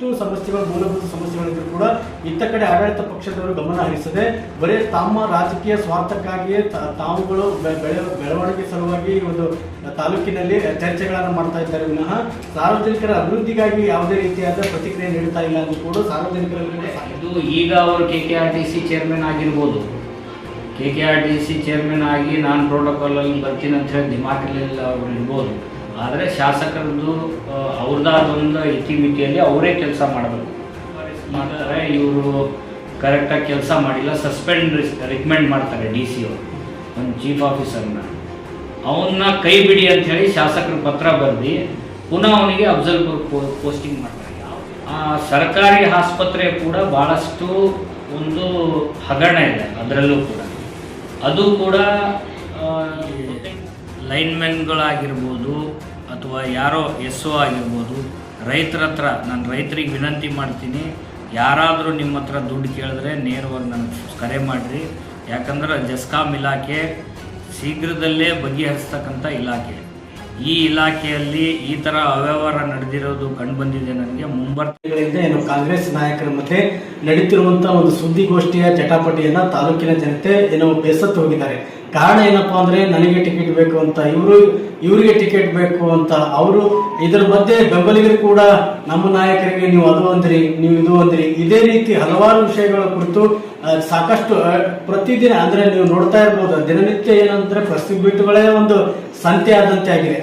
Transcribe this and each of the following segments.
ಸಾಕಷ್ಟು ಸಮಸ್ಯೆಗಳು, ಮೂಲಭೂತ ಸಮಸ್ಯೆಗಳಿದ್ರು ಕೂಡ ಇತ್ತ ಕಡೆ ಆಡಳಿತ ಪಕ್ಷದವರು ಗಮನ ಹರಿಸದೆ ಬರೀ ತಮ್ಮ ರಾಜಕೀಯ ಸ್ವಾರ್ಥಕ್ಕಾಗಿಯೇ ತಾವುಗಳು ಬೆಳವಣಿಗೆ ಸಲುವಾಗಿ ಒಂದು ತಾಲೂಕಿನಲ್ಲಿ ಚರ್ಚೆಗಳನ್ನು ಮಾಡ್ತಾ ಇದ್ದಾರೆ ವಿನಃ ಸಾರ್ವಜನಿಕರ ಅಭಿವೃದ್ಧಿಗಾಗಿ ಯಾವುದೇ ರೀತಿಯಾದ ಪ್ರತಿಕ್ರಿಯೆ ನೀಡ್ತಾ ಇಲ್ಲ ಅಂತ ಕೂಡ ಸಾರ್ವಜನಿಕರಲ್ಲಿ ಇದು ಈಗ ಅವರು KKRTC ಚೇರ್ಮನ್ ಆಗಿರ್ಬೋದು, KKRTC ಚೇರ್ಮನ್ ಆಗಿ ನಾನು ಪ್ರೋಟೋಕಾಲಲ್ಲಿ ಬರ್ತೀನಿ ಅಂತ ಹೇಳಿ ದಿಮಾಕಲ್ಲಿ ಅವ್ರು ಇರ್ಬೋದು. ಆದರೆ ಶಾಸಕರದ್ದು ಅವ್ರದ್ದಾದೊಂದು ಇತಿಮಿತಿಯಲ್ಲಿ ಅವರೇ ಕೆಲಸ ಮಾಡಬೇಕು. ಮಾಡ್ತಾರೆ, ಇವರು ಕರೆಕ್ಟಾಗಿ ಕೆಲಸ ಮಾಡಿಲ್ಲ, ಸಸ್ಪೆಂಡ್ ರಿಕಮೆಂಡ್ ಮಾಡ್ತಾರೆ DC ಅವರು ಒಂದು ಚೀಫ್ ಆಫೀಸರ್ನ. ಅವನ್ನ ಕೈ ಬಿಡಿ ಅಂತ ಹೇಳಿ ಶಾಸಕರು ಪತ್ರ ಬರೆದು ಪುನಃ ಅವನಿಗೆ ಅಬ್ಸರ್ವರ್ ಪೋಸ್ಟಿಂಗ್ ಮಾಡ್ತಾರೆ. ಸರ್ಕಾರಿ ಆಸ್ಪತ್ರೆ ಕೂಡ ಭಾಳಷ್ಟು ಒಂದು ಹಗರಣ ಇದೆ ಅದರಲ್ಲೂ ಕೂಡ. ಅದು ಕೂಡ ಲೈನ್ಮೆನ್ಗಳಾಗಿರ್ಬೋದು ಅಥವಾ ಯಾರೋ SO ಆಗಿರ್ಬೋದು, ರೈತರ ಹತ್ರ ನಾನು ರೈತರಿಗೆ ವಿನಂತಿ ಮಾಡ್ತೀನಿ, ಯಾರಾದರೂ ನಿಮ್ಮ ಹತ್ರ ದುಡ್ಡು ಕೇಳಿದ್ರೆ ನೇರವಾಗಿ ನನಗೆ ಕರೆ ಮಾಡಿರಿ. ಯಾಕಂದ್ರೆ ಜಸ್ಕಾಂ ಇಲಾಖೆ ಶೀಘ್ರದಲ್ಲೇ ಬಗೆಹರಿಸ್ತಕ್ಕಂಥ ಇಲಾಖೆ. ಈ ಇಲಾಖೆಯಲ್ಲಿ ಈ ಥರ ಅವ್ಯವಹಾರ ನಡೆದಿರೋದು ಕಂಡುಬಂದಿದೆ ನನಗೆ. ಮುಂಬರ್ತಿಗಳಿಂದ ಏನು ಕಾಂಗ್ರೆಸ್ ನಾಯಕರ ಮಧ್ಯೆ ನಡೀತಿರುವಂತಹ ಒಂದು ಸುದ್ದಿಗೋಷ್ಠಿಯ ಚಟಾಪಟಿಯನ್ನ ತಾಲೂಕಿನ ಜನತೆ ಏನೋ ಬೇಸತ್ತು ಹೋಗಿದ್ದಾರೆ. ಕಾರಣ ಏನಪ್ಪಾ ಅಂದ್ರೆ, ನನಗೆ ಟಿಕೆಟ್ ಬೇಕು ಅಂತ ಇವರಿಗೆ ಟಿಕೆಟ್ ಬೇಕು ಅಂತ ಅವರು, ಇದರ ಮಧ್ಯೆ ಬೆಂಬಲಿಗರು ಕೂಡ ನಮ್ಮ ನಾಯಕರಿಗೆ ನೀವು ಅದು ಅಂದ್ರಿ, ನೀವು ಇದು ಅಂದ್ರಿ, ಇದೇ ರೀತಿ ಹಲವಾರು ವಿಷಯಗಳ ಕುರಿತು ಸಾಕಷ್ಟು ಪ್ರತಿದಿನ ಅಂದ್ರೆ ನೀವು ನೋಡ್ತಾ ಇರ್ಬೋದು, ದಿನನಿತ್ಯ ಏನಂದ್ರೆ ಪ್ರೆಸ್ ಬಿಟ್ಟುಗಳೇ ಒಂದು ಸಂತೆ ಆದಂತೆ ಆಗಿದೆ.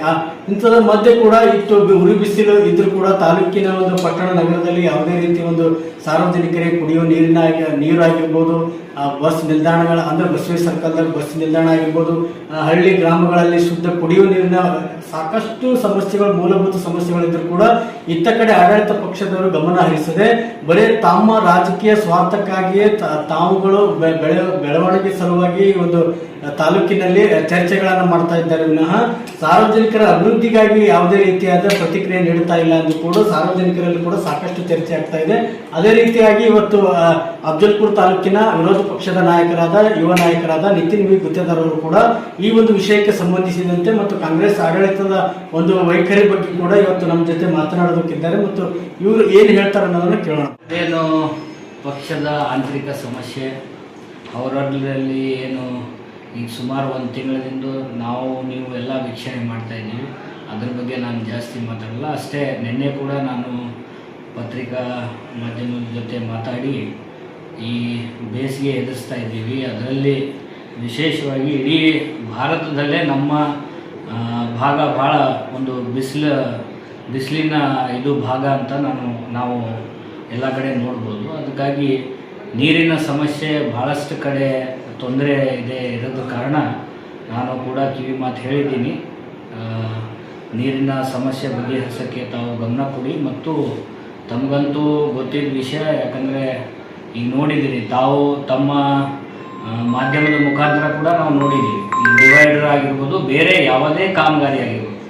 ಇಂಥದ್ರ ಮಧ್ಯೆ ಕೂಡ ಇಷ್ಟು ಉರಿ ಬಿಸಿಲು ಇದ್ರೂ ಕೂಡ ತಾಲೂಕಿನ ಒಂದು ಪಟ್ಟಣ ನಗರದಲ್ಲಿ ಯಾವುದೇ ರೀತಿ ಒಂದು ಸಾರ್ವಜನಿಕರಿಗೆ ಕುಡಿಯುವ ನೀರಾಗಿರ್ಬೋದು, ಬಸ್ ನಿಲ್ದಾಣಗಳ ಅಂದ್ರೆ ಬಸವೇಶ್ವರ ಸರ್ಕಲ್ದಲ್ಲಿ ಬಸ್ ನಿಲ್ದಾಣ ಆಗಿರ್ಬೋದು, ಹಳ್ಳಿ ಗ್ರಾಮಗಳಲ್ಲಿ ಶುದ್ಧ ಕುಡಿಯುವ ನೀರಿನ ಸಾಕಷ್ಟು ಸಮಸ್ಯೆಗಳು, ಮೂಲಭೂತ ಸಮಸ್ಯೆಗಳಿದ್ರು ಕೂಡ ಇತ್ತ ಕಡೆ ಆಡಳಿತ ಪಕ್ಷದವರು ಗಮನ ಹರಿಸದೆ ಬರೀ ತಮ್ಮ ರಾಜಕೀಯ ಸ್ವಾರ್ಥಕ್ಕಾಗಿಯೇ ತಾವುಗಳು ಬೆಳವಣಿಗೆ ಸಲುವಾಗಿ ಒಂದು ತಾಲೂಕಿನಲ್ಲಿ ಚರ್ಚೆಗಳನ್ನು ಮಾಡ್ತಾ ಇದ್ದಾರೆ ವಿನಃ ಸಾರ್ವಜನಿಕರ ಅಭಿವೃದ್ಧಿಗಾಗಿ ಯಾವುದೇ ರೀತಿಯಾದ ಪ್ರತಿಕ್ರಿಯೆ ನೀಡುತ್ತಾ ಇಲ್ಲ ಎಂದು ಕೂಡ ಸಾರ್ವಜನಿಕರಲ್ಲಿ ಕೂಡ ಸಾಕಷ್ಟು ಚರ್ಚೆ ಆಗ್ತಾ ಇದೆ. ಅದೇ ರೀತಿಯಾಗಿ ಇವತ್ತು ಅಫಜಲ್ಪುರ ತಾಲೂಕಿನ ವಿರೋಧ ಪಕ್ಷದ ನಾಯಕರಾದ ಯುವ ನಾಯಕರಾದ ನಿತಿನ್ ವಿ ಗುತ್ತೇದಾರ್ ಅವರು ಕೂಡ ಈ ಒಂದು ವಿಷಯಕ್ಕೆ ಸಂಬಂಧಿಸಿದಂತೆ ಮತ್ತು ಕಾಂಗ್ರೆಸ್ ಆಡಳಿತದ ಒಂದು ವೈಖರಿ ಬಗ್ಗೆ ಕೂಡ ಇವತ್ತು ನಮ್ಮ ಜೊತೆ ಮಾತನಾಡೋದಕ್ಕಿದ್ದಾರೆ ಮತ್ತು ಇವರು ಏನು ಹೇಳ್ತಾರೆ ಅನ್ನೋದನ್ನು ಕೇಳೋಣ. ಏನು ಪಕ್ಷದ ಆಂತರಿಕ ಸಮಸ್ಯೆ ಅವರಲ್ಲಿ ಏನು ಈಗ ಸುಮಾರು ಒಂದು ತಿಂಗಳಿಂದ ನೀವು ಎಲ್ಲ ವೀಕ್ಷಣೆ ಮಾಡ್ತಾ ಇದ್ದೀವಿ. ಅದ್ರ ಬಗ್ಗೆ ನಾನು ಜಾಸ್ತಿ ಮಾತಾಡಲ್ಲ. ಅಷ್ಟೇ ನಿನ್ನೆ ಕೂಡ ನಾನು ಪತ್ರಿಕಾ ಮಾಧ್ಯಮದ ಜೊತೆ ಮಾತಾಡಿ ಈ ಬೇಸಿಗೆ ಎದುರಿಸ್ತಾ ಇದ್ದೀವಿ, ಅದರಲ್ಲಿ ವಿಶೇಷವಾಗಿ ಇಡೀ ಭಾರತದಲ್ಲೇ ನಮ್ಮ ಭಾಗ ಭಾಳ ಒಂದು ಬಿಸಿಲಿನ ಇದು ಭಾಗ ಅಂತ ನಾವು ಎಲ್ಲ ಕಡೆ ನೋಡ್ಬೋದು. ಅದಕ್ಕಾಗಿ ನೀರಿನ ಸಮಸ್ಯೆ ಭಾಳಷ್ಟು ಕಡೆ ತೊಂದರೆ ಇರೋದು ಕಾರಣ ನಾನು ಕೂಡ ಕಿವಿ ಮಾತು ಹೇಳಿದ್ದೀನಿ. ನೀರಿನ ಸಮಸ್ಯೆ ಬಗೆಹರಿಸೋಕ್ಕೆ ತಾವು ಗಮನ ಕೊಡಿ. ಮತ್ತು ತಮಗಂತೂ ಗೊತ್ತಿದ್ದ ವಿಷಯ, ಯಾಕಂದರೆ ಈಗ ನೋಡಿದ್ದೀರಿ ತಾವು ತಮ್ಮ ಮಾಧ್ಯಮದ ಮುಖಾಂತರ ಕೂಡ ನಾವು ನೋಡಿದ್ದೀವಿ, ಈ ಡಿವೈಡರ್ ಆಗಿರ್ಬೋದು, ಬೇರೆ ಯಾವುದೇ ಕಾಮಗಾರಿ ಆಗಿರ್ಬೋದು,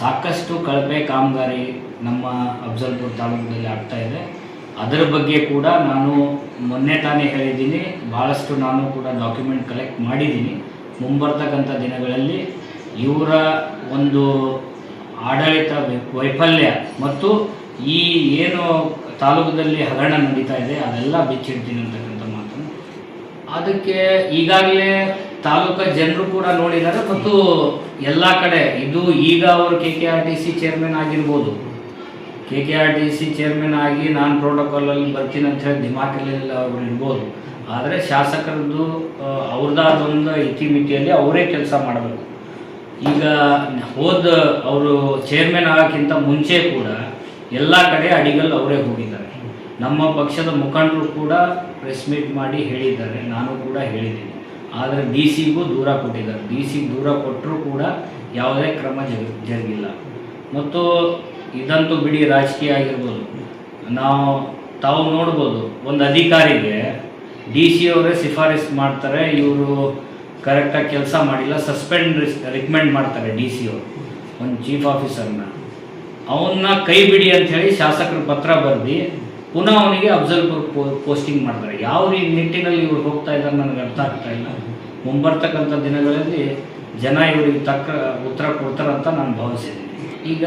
ಸಾಕಷ್ಟು ಕಳಪೆ ಕಾಮಗಾರಿ ನಮ್ಮ ಅಫಜಲ್ಪುರ ತಾಲೂಕಿನಲ್ಲಿ ಆಗ್ತಾಯಿದೆ. ಅದರ ಬಗ್ಗೆ ಕೂಡ ನಾನು ಮೊನ್ನೆ ತಾನೇ ಹೇಳಿದ್ದೀನಿ, ಭಾಳಷ್ಟು ನಾನು ಕೂಡ ಡಾಕ್ಯುಮೆಂಟ್ ಕಲೆಕ್ಟ್ ಮಾಡಿದ್ದೀನಿ. ಮುಂಬರ್ತಕ್ಕಂಥ ದಿನಗಳಲ್ಲಿ ಇವರ ಒಂದು ಆಡಳಿತ ವೈಫಲ್ಯ ಮತ್ತು ಈ ಏನು ತಾಲೂಕದಲ್ಲಿ ಹಗರಣ ನಡೀತಾ ಇದೆ ಅದೆಲ್ಲ ಬಿಚ್ಚಿಡ್ತೀನಿ ಅಂತಕ್ಕಂಥ ಮಾತನ್ನು. ಅದಕ್ಕೆ ಈಗಾಗಲೇ ತಾಲೂಕು ಜನರು ಕೂಡ ನೋಡಿದ್ದಾರೆ ಮತ್ತು ಎಲ್ಲ ಕಡೆ ಇದು ಈಗ ಅವರು KKRTC ಚೇರ್ಮನ್ ಆಗಿರ್ಬೋದು, KKRTC ಚೇರ್ಮನ್ ಆಗಿ ನಾನು ಪ್ರೋಟೋಕಾಲಲ್ಲಿ ಬರ್ತೀನಿ ಅಂತ ಹೇಳಿ ದಿಮಾಕಲ್ಲಿ ಅವ್ರು ಇರ್ಬೋದು. ಆದರೆ ಶಾಸಕರದ್ದು ಅವ್ರದ್ದಾದೊಂದು ಇತಿಮಿತಿಯಲ್ಲಿ ಅವರೇ ಕೆಲಸ ಮಾಡಬೇಕು. ಈಗ ಅವರು ಚೇರ್ಮನ್ ಆಗೋಕ್ಕಿಂತ ಮುಂಚೆ ಕೂಡ ಎಲ್ಲ ಕಡೆ ಅಡಿಗಲ್ ಅವರೇ ಹೋಗಿದ್ದಾರೆ. ನಮ್ಮ ಪಕ್ಷದ ಮುಖಂಡರು ಕೂಡ ಪ್ರೆಸ್ ಮೀಟ್ ಮಾಡಿ ಹೇಳಿದ್ದಾರೆ, ನಾನು ಕೂಡ ಹೇಳಿದ್ದೀನಿ. ಆದರೆ DC-ಗೂ ದೂರ ಕೊಟ್ಟಿದ್ದಾರೆ. DC-ಗೆ ದೂರ ಕೊಟ್ಟರೂ ಕೂಡ ಯಾವುದೇ ಕ್ರಮ ಜರುಗಿಲ್ಲ. ಮತ್ತು ಇದಂತೂ ಬಿಡಿ, ರಾಜಕೀಯ ಆಗಿರ್ಬೋದು, ತಾವು ನೋಡ್ಬೋದು, ಒಂದು ಅಧಿಕಾರಿಗೆ DC ಅವರೇ ಶಿಫಾರಸು ಮಾಡ್ತಾರೆ, ಇವರು ಕರೆಕ್ಟಾಗಿ ಕೆಲಸ ಮಾಡಿಲ್ಲ, ಸಸ್ಪೆಂಡ್ ರಿಕಮೆಂಡ್ ಮಾಡ್ತಾರೆ DC ಅವರು ಒಂದು ಚೀಫ್ ಆಫೀಸರ್ನ. ಅವನ್ನ ಕೈ ಬಿಡಿ ಅಂತ ಹೇಳಿ ಶಾಸಕರು ಪತ್ರ ಬರೆದು ಪುನಃ ಅವನಿಗೆ ಅಬ್ಸರ್ವರ್ ಪೋಸ್ಟಿಂಗ್ ಮಾಡ್ತಾರೆ. ಯಾವ ನಿಟ್ಟಿನಲ್ಲಿ ಇವ್ರು ಹೋಗ್ತಾ ಇದ್ದಾರೆ ನನಗೆ ಅರ್ಥ ಆಗ್ತಾ ಇಲ್ಲ. ಮುಂಬರ್ತಕ್ಕಂಥ ದಿನಗಳಲ್ಲಿ ಜನ ಇವರಿಗೆ ತಕ್ಕ ಉತ್ತರ ಕೊಡ್ತಾರಂತ ನಾನು ಭಾವಿಸಿದ್ದೀನಿ. ಈಗ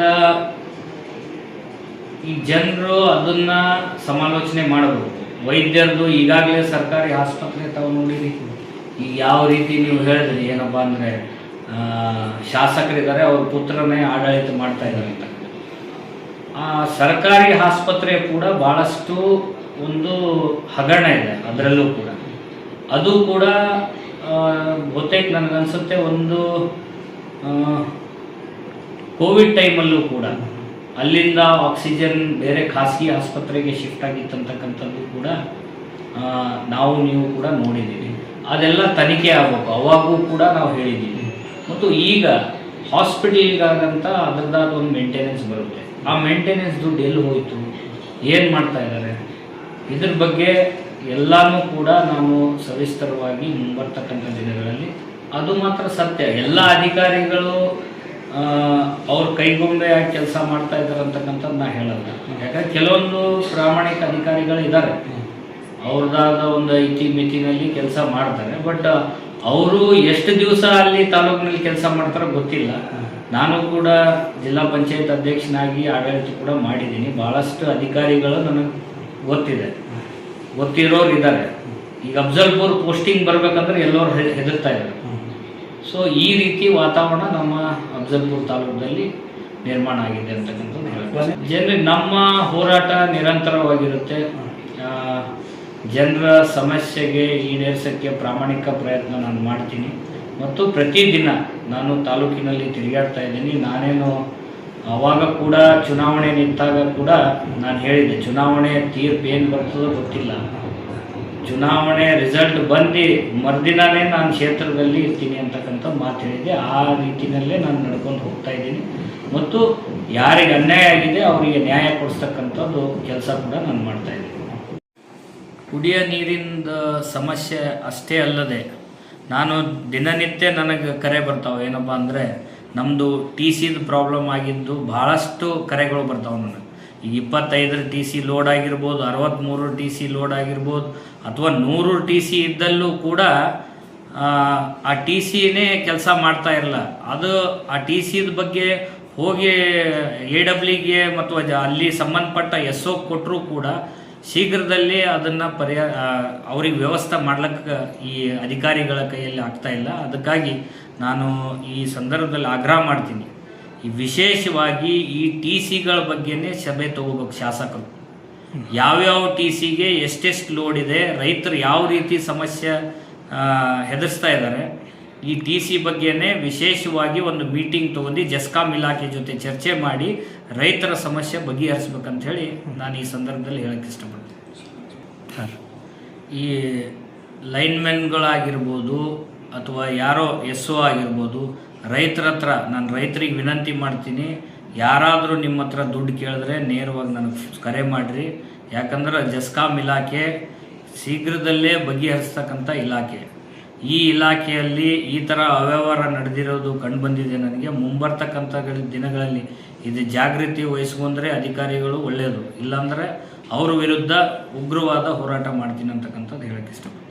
ಈ ಜನರು ಅದನ್ನ ಸಮಾಲೋಚನೆ ಮಾಡಬೇಕು. ವೈದ್ಯರದು ಈಗಾಗಲೇ ಸರ್ಕಾರಿ ಆಸ್ಪತ್ರೆ ತಾವು ನೋಡಿರಿ, ಈಗ ಯಾವ ರೀತಿ ನೀವು ಹೇಳಿದ್ರಿ ಏನಪ್ಪ ಅಂದರೆ ಶಾಸಕರಿದ್ದಾರೆ, ಅವ್ರ ಪುತ್ರನೇ ಆಡಳಿತ ಮಾಡ್ತಾ ಇದ್ದಾರೆ ಅಂತ. ಆ ಸರ್ಕಾರಿ ಆಸ್ಪತ್ರೆ ಕೂಡ ಭಾಳಷ್ಟು ಒಂದು ಹಗರಣ ಇದೆ ಅದರಲ್ಲೂ ಕೂಡ. ಅದು ಕೂಡ ಬಹುತೇಕ ನನಗನ್ಸುತ್ತೆ ಒಂದು ಕೋವಿಡ್ ಟೈಮಲ್ಲೂ ಕೂಡ ಅಲ್ಲಿಂದ ಆಕ್ಸಿಜನ್ ಬೇರೆ ಖಾಸಗಿ ಆಸ್ಪತ್ರೆಗೆ ಶಿಫ್ಟ್ ಆಗಿತ್ತಂತಕ್ಕಂಥದ್ದು ಕೂಡ ನಾವು ನೀವು ಕೂಡ ನೋಡಿದ್ದೀವಿ. ಅದೆಲ್ಲ ತನಿಖೆ ಆಗಬೇಕು, ಅವಾಗೂ ಕೂಡ ನಾವು ಹೇಳಿದ್ದೀವಿ. ಮತ್ತು ಈಗ ಹಾಸ್ಪಿಟಲ್ಗಾಗಂತ ಅದರದ್ದಾದ ಒಂದು ಮೇಂಟೆನೆನ್ಸ್ ಬರುತ್ತೆ. ಆ ಮೇಂಟೆನೆನ್ಸ್ ದುಡ್ಡು ಎಲ್ಲಿ ಹೋಯಿತು, ಏನು ಮಾಡ್ತಾ ಇದ್ದಾರೆ, ಇದ್ರ ಬಗ್ಗೆ ಎಲ್ಲನೂ ಕೂಡ ನಾನು ಸವಿಸ್ತರವಾಗಿ ಮುಂಬರ್ತಕ್ಕಂಥ ದಿನಗಳಲ್ಲಿ, ಅದು ಮಾತ್ರ ಸತ್ಯ, ಎಲ್ಲ ಅಧಿಕಾರಿಗಳು ಅವ್ರ ಕೈಗೊಂಬೆಯಾಗಿ ಕೆಲಸ ಮಾಡ್ತಾ ಇದ್ದಾರೆ ಅಂತಕ್ಕಂಥದ್ದು ನಾ ಹೇಳಲ್ಲ. ಯಾಕಂದರೆ ಕೆಲವೊಂದು ಪ್ರಾಮಾಣಿಕ ಅಧಿಕಾರಿಗಳು ಇದ್ದಾರೆ, ಅವ್ರದ್ದಾದ ಒಂದು ಇತಿಮಿತಿನಲ್ಲಿ ಕೆಲಸ ಮಾಡ್ತಾರೆ. ಬಟ್ ಅವರು ಎಷ್ಟು ದಿವಸ ಅಲ್ಲಿ ತಾಲೂಕಿನಲ್ಲಿ ಕೆಲಸ ಮಾಡ್ತಾರೋ ಗೊತ್ತಿಲ್ಲ. ನಾನು ಕೂಡ ಜಿಲ್ಲಾ ಪಂಚಾಯತ್ ಅಧ್ಯಕ್ಷನಾಗಿ ಆಡಳಿತ ಕೂಡ ಮಾಡಿದ್ದೀನಿ. ಭಾಳಷ್ಟು ಅಧಿಕಾರಿಗಳು ನನಗೆ ಗೊತ್ತಿದೆ, ಗೊತ್ತಿರೋರು ಇದ್ದಾರೆ. ಈಗ ಅಫ್ಜಲ್ಪುರ್ ಪೋಸ್ಟಿಂಗ್ ಬರಬೇಕಂದ್ರೆ ಎಲ್ಲರೂ ಹೆದರ್ತಾ ಇದ್ದಾರೆ. ಸೊ ಈ ರೀತಿ ವಾತಾವರಣ ನಮ್ಮ ಅಫ್ಜಲ್ಪುರ್ ತಾಲೂಕಲ್ಲಿ ನಿರ್ಮಾಣ ಆಗಿದೆ ಅಂತಕ್ಕಂಥದ್ದು ಹೇಳ್ಬೋದು. ಜನರಿಗೆ ನಮ್ಮ ಹೋರಾಟ ನಿರಂತರವಾಗಿರುತ್ತೆ. ಜನರ ಸಮಸ್ಯೆಗೆ ಈಡೇರಿಸೋಕ್ಕೆ ಪ್ರಾಮಾಣಿಕ ಪ್ರಯತ್ನ ನಾನು ಮಾಡ್ತೀನಿ. ಮತ್ತು ಪ್ರತಿದಿನ ನಾನು ತಾಲೂಕಿನಲ್ಲಿ ತಿರುಗಾಡ್ತಾ ಇದ್ದೀನಿ. ನಾನೇನು ಆವಾಗ ಕೂಡ ಚುನಾವಣೆ ನಿಂತಾಗ ಕೂಡ ನಾನು ಹೇಳಿದ್ದೆ, ಚುನಾವಣೆ ತೀರ್ಪು ಏನು ಬರ್ತದೋ ಗೊತ್ತಿಲ್ಲ, ಚುನಾವಣೆ ರಿಸಲ್ಟ್ ಬಂದು ಮರುದಿನವೇ ನಾನು ಕ್ಷೇತ್ರದಲ್ಲಿ ಇರ್ತೀನಿ ಅಂತಕ್ಕಂಥ ಮಾತು ಹೇಳಿದ್ದೆ. ಆ ರೀತಿಯಲ್ಲೇ ನಾನು ನಡ್ಕೊಂಡು ಹೋಗ್ತಾ ಇದ್ದೀನಿ. ಮತ್ತು ಯಾರಿಗೆ ಅನ್ಯಾಯ ಆಗಿದೆ ಅವರಿಗೆ ನ್ಯಾಯ ಕೊಡಿಸ್ತಕ್ಕಂಥದ್ದು ಕೆಲಸ ಕೂಡ ನಾನು ಮಾಡ್ತಾ ಇದ್ದೀನಿ. ಕುಡಿಯೋ ನೀರಿನ ಸಮಸ್ಯೆ ಅಷ್ಟೇ ಅಲ್ಲದೆ ನಾನು ದಿನನಿತ್ಯ ನನಗೆ ಕರೆ ಬರ್ತಾವೆ. ಏನಪ್ಪ ಅಂದರೆ ನಮ್ಮದು ಟಿ ಸಿದು ಪ್ರಾಬ್ಲಮ್ ಆಗಿದ್ದು ಭಾಳಷ್ಟು ಕರೆಗಳು ಬರ್ತಾವೆ ನನಗೆ. ಈಗ 25 ಟಿ ಸಿ ಲೋಡ್ ಆಗಿರ್ಬೋದು, 63 ಟಿ ಸಿ ಲೋಡ್ ಆಗಿರ್ಬೋದು, ಅಥವಾ 100 ಟಿ ಸಿ ಇದ್ದಲ್ಲೂ ಕೂಡ ಆ ಟಿ ಸಿನೇ ಕೆಲಸ ಮಾಡ್ತಾ ಇರಲ್ಲ. ಅದು ಆ ಟಿ ಸಿದ ಬಗ್ಗೆ ಹೋಗಿ AWಗೆ ಮತ್ತು ಅಲ್ಲಿ ಸಂಬಂಧಪಟ್ಟ SO ಕೊಟ್ಟರೂ ಕೂಡ ಶೀಘ್ರದಲ್ಲಿ ಅದನ್ನು ಅವ್ರಿಗೆ ವ್ಯವಸ್ಥೆ ಮಾಡ್ಲಿಕ್ಕೆ ಈ ಅಧಿಕಾರಿಗಳ ಕೈಯಲ್ಲಿ ಆಗ್ತಾ ಇಲ್ಲ. ಅದಕ್ಕಾಗಿ ನಾನು ಈ ಸಂದರ್ಭದಲ್ಲಿ ಆಗ್ರಹ ಮಾಡ್ತೀನಿ, ಈ ವಿಶೇಷವಾಗಿ ಈ ಟಿ ಸಿಗಳ ಬಗ್ಗೆನೇ ಸಭೆ ತಗೋಬೇಕು ಶಾಸಕರು. ಯಾವ್ಯಾವ ಟಿ ಸಿಗೆ ಎಷ್ಟೆಷ್ಟು ಲೋಡ್ ಇದೆ, ರೈತರು ಯಾವ ರೀತಿ ಸಮಸ್ಯೆ ಹೆದರ್ಸ್ತಾ ಇದ್ದಾರೆ, ಈ ಟಿ ಸಿ ಬಗ್ಗೆನೇ ವಿಶೇಷವಾಗಿ ಒಂದು ಮೀಟಿಂಗ್ ತೊಗೊಂಡು ಜೆಸ್ಕಾಂ ಇಲಾಖೆ ಜೊತೆ ಚರ್ಚೆ ಮಾಡಿ ರೈತರ ಸಮಸ್ಯೆ ಬಗೆಹರಿಸ್ಬೇಕಂತ ಹೇಳಿ ನಾನು ಈ ಸಂದರ್ಭದಲ್ಲಿ ಹೇಳಕ್ಕೆ ಇಷ್ಟಪಡ್ತೀನಿ. ಈ ಲೈನ್ಮೆನ್ಗಳಾಗಿರ್ಬೋದು ಅಥವಾ ಯಾರೋ SO ಆಗಿರ್ಬೋದು, ರೈತರ ಹತ್ರ ನಾನು ರೈತರಿಗೆ ವಿನಂತಿ ಮಾಡ್ತೀನಿ, ಯಾರಾದರೂ ನಿಮ್ಮ ಹತ್ರ ದುಡ್ಡು ಕೇಳಿದ್ರೆ ನೇರವಾಗಿ ನನಗೆ ಕರೆ ಮಾಡಿರಿ. ಯಾಕಂದ್ರೆ ಜೆಸ್ಕಾಂ ಇಲಾಖೆ ಶೀಘ್ರದಲ್ಲೇ ಬಗೆಹರಿಸ್ತಕ್ಕಂಥ ಇಲಾಖೆ. ಈ ಇಲಾಖೆಯಲ್ಲಿ ಈ ಥರ ಅವ್ಯವಹಾರ ನಡೆದಿರೋದು ಕಂಡುಬಂದಿದೆ ನನಗೆ. ಮುಂಬರ್ತಕ್ಕಂಥ ದಿನಗಳಲ್ಲಿ ಇದು ಜಾಗೃತಿ ವಹಿಸ್ಕೊಂಡ್ರೆ ಅಧಿಕಾರಿಗಳು ಒಳ್ಳೆಯದು, ಇಲ್ಲಾಂದರೆ ಅವ್ರ ವಿರುದ್ಧ ಉಗ್ರವಾದ ಹೋರಾಟ ಮಾಡ್ತೀನಿ ಅಂತಕ್ಕಂಥದ್ದು ಹೇಳಕ್ಕೆ ಇಷ್ಟಪಡ್ತೀನಿ.